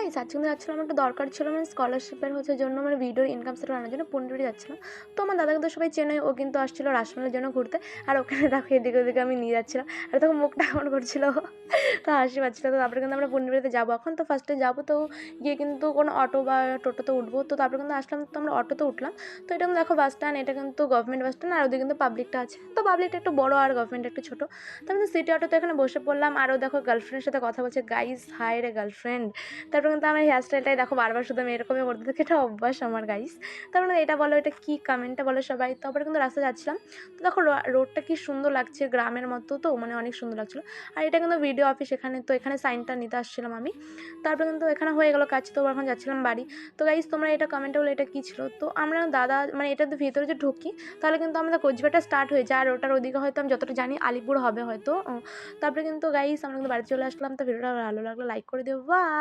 Guys আজকে কিন্তু যাচ্ছিলাম, আমার একটু দরকার ছিল মানে স্কলারশিপের জন্য মানে ভিডিওর ইনকাম সোর্স আনার জন্য পুন্ডিবাড়ি যাচ্ছিলাম। তো আমার দাদাকে তো সবাই চেনে, ও কিন্তু আসছিল রাসমেলার জন্য ঘুরতে। আর ওখানে দেখো এদিকে ওদিকে আমি নিয়ে যাচ্ছিলাম, আর তখন মুখটা কেমন করছিল তো হাসি পাচ্ছিল। তো তারপরে কিন্তু আমরা পুন্ডিবাড়িতে যাবো, এখন তো ফার্স্টে যাবো, তো গিয়ে কিন্তু কোনো অটো বা টোটোতে উঠবো। তো তারপরে কিন্তু আসলাম, তো আমরা অটোতে উঠলাম। তো এটা কিন্তু দেখো বাস স্ট্যান্ড, এটা কিন্তু গভর্নমেন্ট বাস স্ট্যান্ড, আর ওদিকে কিন্তু পাবলিকটা আছে। তো পাবলিকটা একটু বড় আর গভর্নমেন্ট একটু ছোটো। তো আমি সিটি অটোতে এখানে বসে পড়লাম, আরও দেখো গার্লফ্রেন্ডের সাথে কথা বলছে। গাইস হাই রে গার্লফ্রেন্ড। তারপরে কিন্তু আমার হেয়ার স্টাইলটাই দেখো বারবার শুধু আমি এরকমই করতে থাকি, এটা অভ্যাস আমার গাইস। তারপরে এটা বলো, এটা কী কমেন্টটা বলো সবাই। তারপরে কিন্তু রাস্তায় যাচ্ছিলাম, তো দেখো রোডটা কি সুন্দর লাগছে, গ্রামের মতো, তো মানে অনেক সুন্দর লাগছিলো। আর এটা কিন্তু ভিডিও অফিস, এখানে তো এখানে সাইনটা নিতে আসছিলাম আমি। তারপরে কিন্তু এখানে হয়ে গেলো কাজ, তো এখন যাচ্ছিলাম বাড়ি। তো গাইস তোমরা এটা কমেন্টে বলো এটা কী ছিল। তো আমরা দাদা মানে এটার ভিতরে যে ঢুকি, তাহলে কিন্তু আমাদের কোচবিহারটা স্টার্ট হয়ে যায়, আর ওটার ওদিকে হয়তো আমি যতটা জানি আলিপুর হবে হয়তো। তারপরে কিন্তু গাইস আমরা কিন্তু বাড়ি চলে আসলাম। তো ভিডিওটা ভালো লাগলো লাইক করে দিও, বাই।